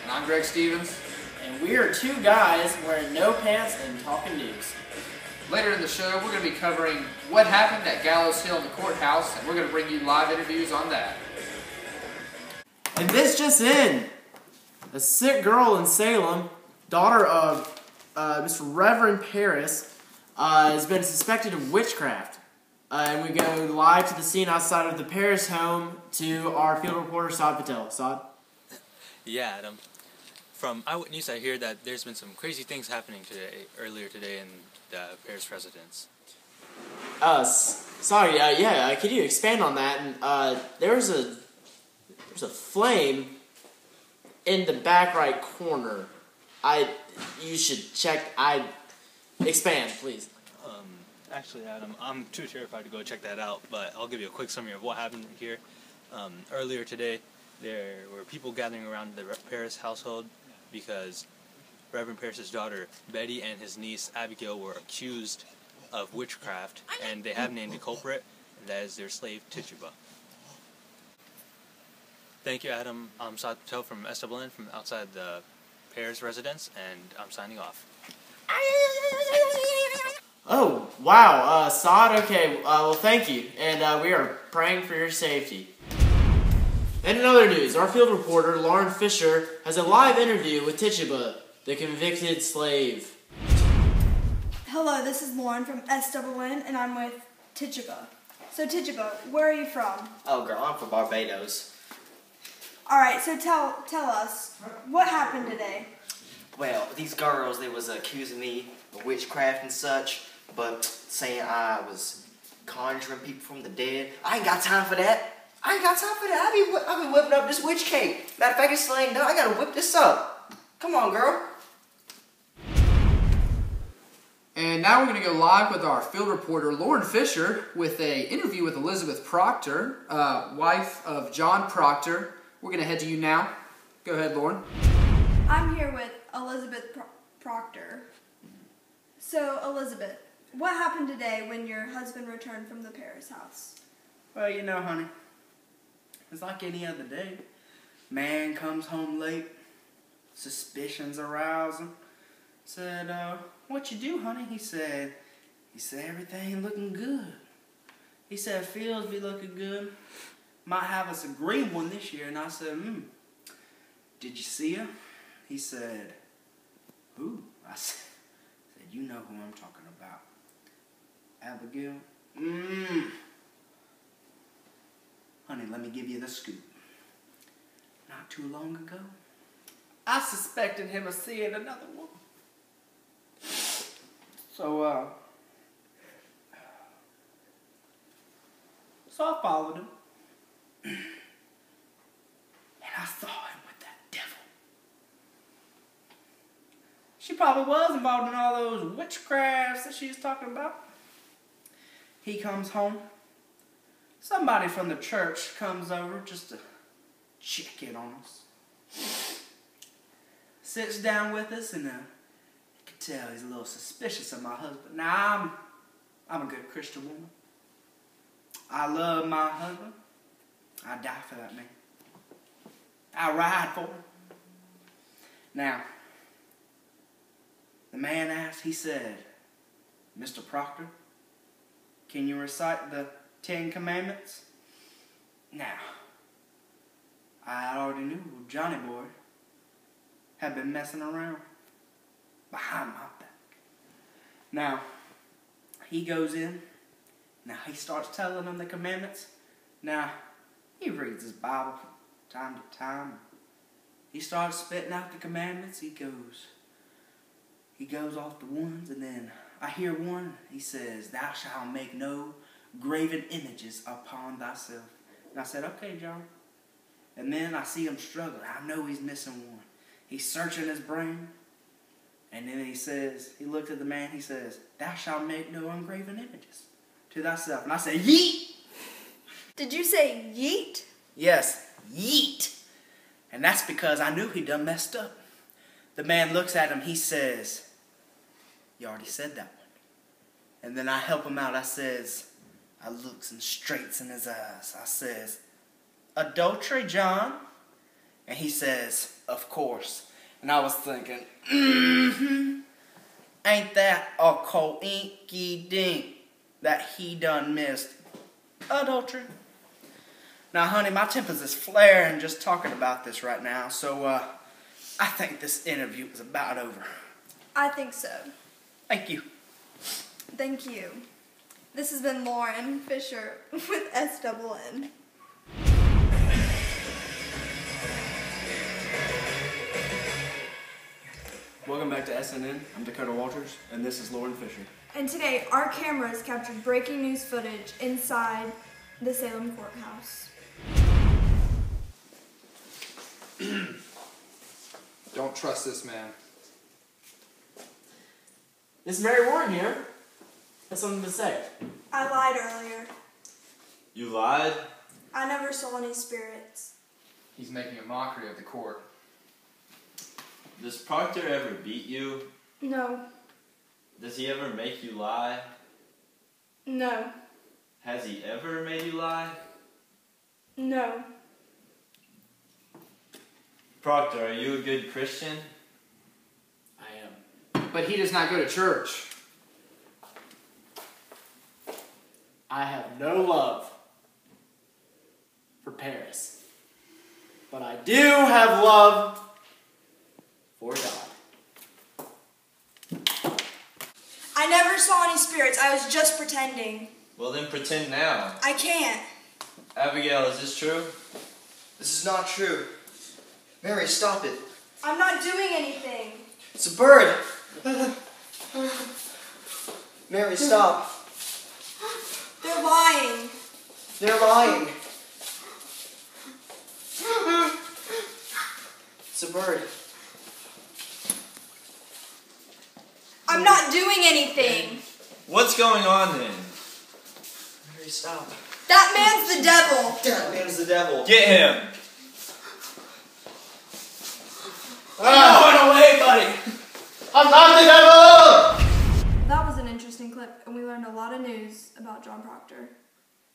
And I'm Greg Stevens. And we are two guys wearing no pants and talking dukes. Later in the show, we're going to be covering what happened at Gallows Hill in the courthouse, and we're going to bring you live interviews on that. And this just in. A sick girl in Salem, daughter of Mr. Reverend Paris, has been suspected of witchcraft. And we go live to the scene outside of the Paris home to our field reporter, Saad Patel. Saad? Yeah, Adam. From Eyewitness, I hear that there's been some crazy things happening earlier today in the Paris residence. Sorry, could you expand on that? And there's a flame in the back right corner. You should check. Expand, please. Actually, Adam, I'm too terrified to go check that out, but I'll give you a quick summary of what happened here. Earlier today, there were people gathering around the Paris household because Reverend Paris' daughter, Betty, and his niece, Abigail, were accused of witchcraft, and they have named the culprit, and that is their slave, Tituba. Thank you, Adam. I'm Saad Patel from SNN, from outside the Paris residence, and I'm signing off. Oh, wow, Saad, okay, well, thank you, and we are praying for your safety. And in other news, our field reporter, Lauren Fisher, has a live interview with Tituba, the convicted slave. Hello, this is Lauren from SNN, and I'm with Tituba. So, Tituba, where are you from? Oh, girl, I'm from Barbados. Alright, so tell us, what happened today? Well, these girls, they was accusing me of witchcraft and such, but saying I was conjuring people from the dead. I ain't got time for that. I be whipping up this witch cake. Matter of fact, it's laying down. I gotta whip this up. Come on, girl. And now we're going to go live with our field reporter, Lauren Fisher, with an interview with Elizabeth Proctor, wife of John Proctor. We're going to head to you now. Go ahead, Lauren. I'm here with Elizabeth Proctor. So, Elizabeth, what happened today when your husband returned from the Paris house? Well, you know, honey, it's like any other day. Man comes home late, suspicions arouse him. Said, what you do, honey? He said, everything looking good. He said, fields be looking good. Might have us a green one this year. And I said, did you see her? He said, who? I said, you know who I'm talking about. Abigail? Honey, let me give you the scoop. Not too long ago, I suspected him of seeing another woman. So I followed him. And I saw him with that devil. She probably was involved in all those witchcrafts that she was talking about. He comes home. Somebody from the church comes over just to check in on us. Sits down with us, and you can tell he's a little suspicious of my husband. Now, I'm a good Christian woman. I love my husband. I die for that man. I ride for him. Now, the man asked, he said, Mr. Proctor, can you recite the 10 Commandments? Now, I already knew Johnny Boy had been messing around behind my back. Now, he goes in. Now, he starts telling them the commandments. Now, he reads his Bible time to time. He starts spitting out the commandments. He goes off the ones, and then I hear one. He says, thou shalt make no graven images upon thyself. And I said, okay, John. And then I see him struggling. I know he's missing one. He's searching his brain. And then he says, he looked at the man, he says, thou shalt make no ungraven images to thyself. And I said, yeet! Did you say yeet? Yes, yeet. And that's because I knew he done messed up. The man looks at him, he says, you already said that one. And then I help him out. I says, I looks and straights in his eyes. I says, adultery, John. And he says, of course. And I was thinking, ain't that a coinky-dink that he done missed adultery? Now, honey, my tempers is flaring just talking about this right now, so I think this interview is about over. I think so. Thank you. Thank you. This has been Lauren Fisher with SNN. Welcome back to SNN. I'm Dakota Walters, and this is Lauren Fisher. And today, our cameras captured breaking news footage inside the Salem courthouse. Don't trust this man. Miss Mary Warren here. Has something to say. I lied earlier. You lied? I never saw any spirits. He's making a mockery of the court. Does Proctor ever beat you? No. Does he ever make you lie? No. Has he ever made you lie? No. Proctor, are you a good Christian? I am. But he does not go to church. I have no love for Paris. But I do have love for God. I never saw any spirits. I was just pretending. Well, then pretend now. I can't. Abigail, is this true? This is not true. Mary, stop it. I'm not doing anything. It's a bird. Mary, stop. They're lying. They're lying. It's a bird. I'm not doing anything. What's going on then? Mary, stop. That man's the devil. That man's the devil. Get him! Run away, buddy! I'm not the devil! That was an interesting clip, and we learned a lot of news about John Proctor.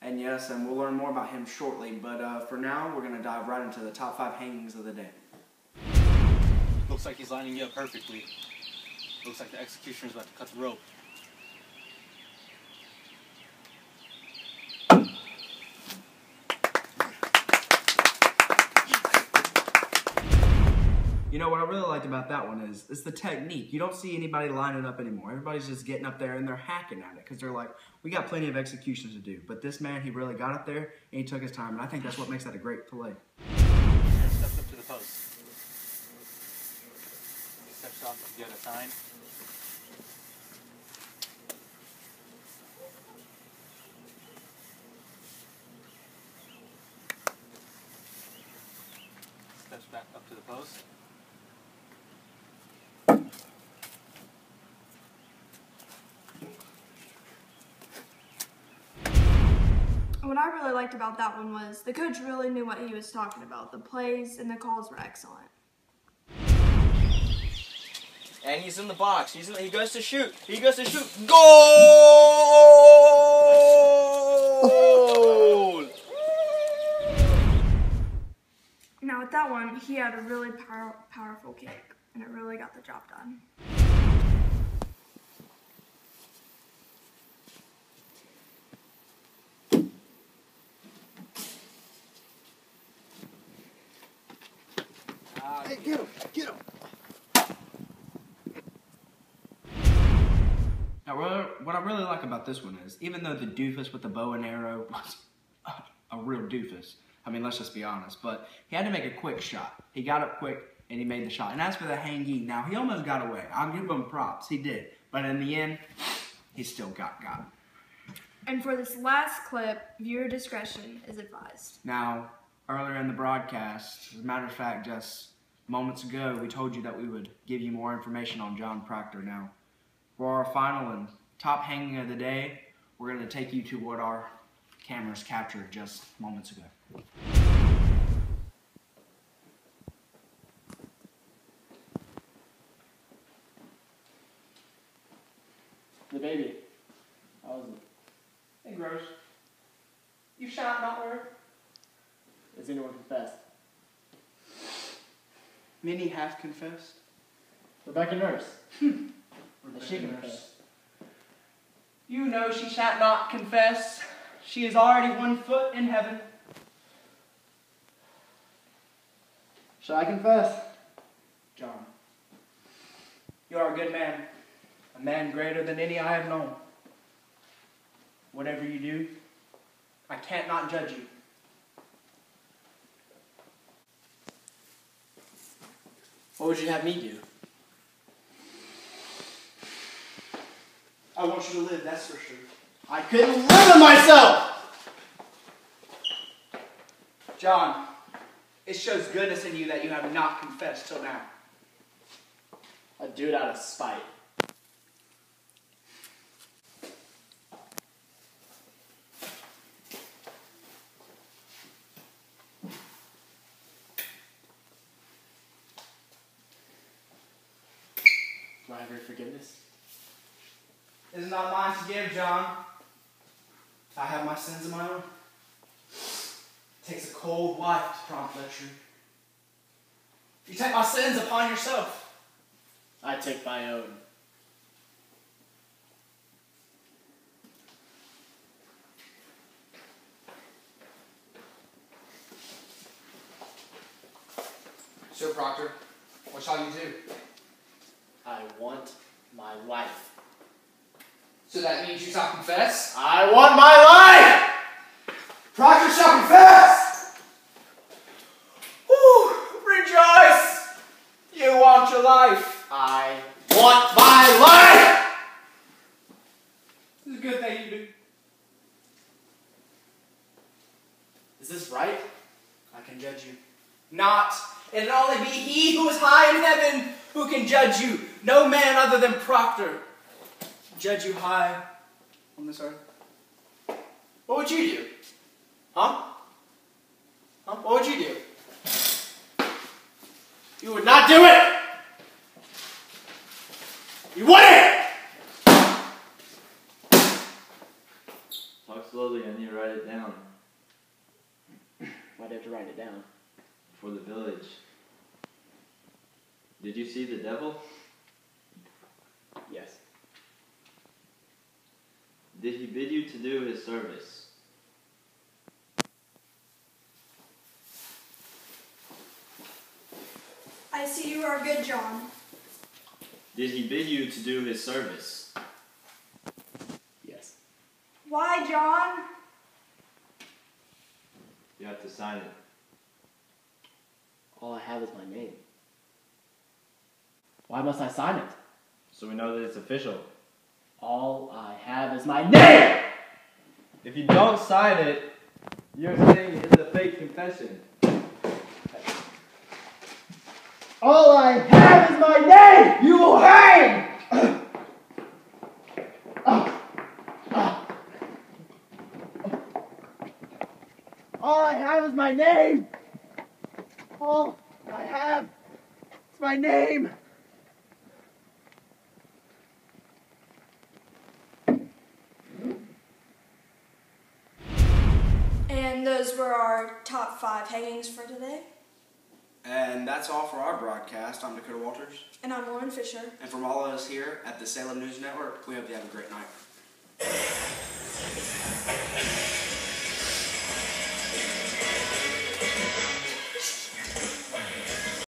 And yes, and we'll learn more about him shortly, but for now, we're going to dive right into the top 5 hangings of the day. Looks like he's lining you up perfectly. Looks like the executioner's about to cut the rope. You know, what I really liked about that one is it's the technique. You don't see anybody lining up anymore. Everybody's just getting up there and they're hacking at it because they're like, we got plenty of executions to do. But this man, he really got up there and he took his time. And I think that's what makes that a great play. Steps up to the post. Steps off to get a sign. Steps back up to the post. What I really liked about that one was the coach really knew what he was talking about. The plays and the calls were excellent. And he's in the box. He goes to shoot. He goes to shoot. Goal! Now with that one, he had a really powerful kick, and it really got the job done. Hey, get him! Get him! Now, what I really like about this one is, even though the doofus with the bow and arrow was a real doofus, I mean, let's just be honest, but he had to make a quick shot. He got up quick, and he made the shot. And as for the hangee, now, he almost got away. I'll give him props. He did. But in the end, he still got him. And for this last clip, viewer discretion is advised. Now, earlier in the broadcast, as a matter of fact, just moments ago, we told you that we would give you more information on John Proctor. Now, for our final and top hanging of the day, we're going to take you to what our cameras captured just moments ago. The baby. How was it? Hey, Gross. You shot, not where? Has anyone confessed? Many have confessed. Rebecca Nurse. Rebecca She Nurse. confessed. You know she shall not confess. She is already 1 foot in heaven. Shall I confess? John, you are a good man. A man greater than any I have known. Whatever you do, I can't not judge you. What would you have me do? I want you to live, that's for sure. I couldn't live with myself! John, it shows goodness in you that you have not confessed till now. I'd do it out of spite. Do I have your forgiveness? It is not mine to give, John. I have my sins of my own. It takes a cold wife to prompt lecture. You take my sins upon yourself. I take my own. Sir Proctor, what shall you do? I want my life. So that means you shall confess? I want my life! Proctor shall confess! Whew, rejoice! You want your life. I want my life! It's a good thing you do. Is this right? I can judge you. Not. It'll only be he who is high in heaven who can judge you. No man other than Proctor. Judge you high on this earth. What would you do? Huh? Huh? What would you do? You would not do it! You wouldn't! Talk slowly, I need to write it down. Why'd you have to write it down? For the village. Did you see the devil? Yes. Did he bid you to do his service? I see you are good, John. Did he bid you to do his service? Yes. Why, John? You have to sign it. All I have is my name. Why must I sign it? So we know that it's official. All I have is my name! If you don't sign it, you're saying it's a fake confession. All I have is my name! You will hang! All I have is my name! All I have is my name! And those were our top 5 hangings for today. And that's all for our broadcast. I'm Dakota Walters. And I'm Lauren Fisher. And from all of us here at the Salem News Network, we hope you have a great night.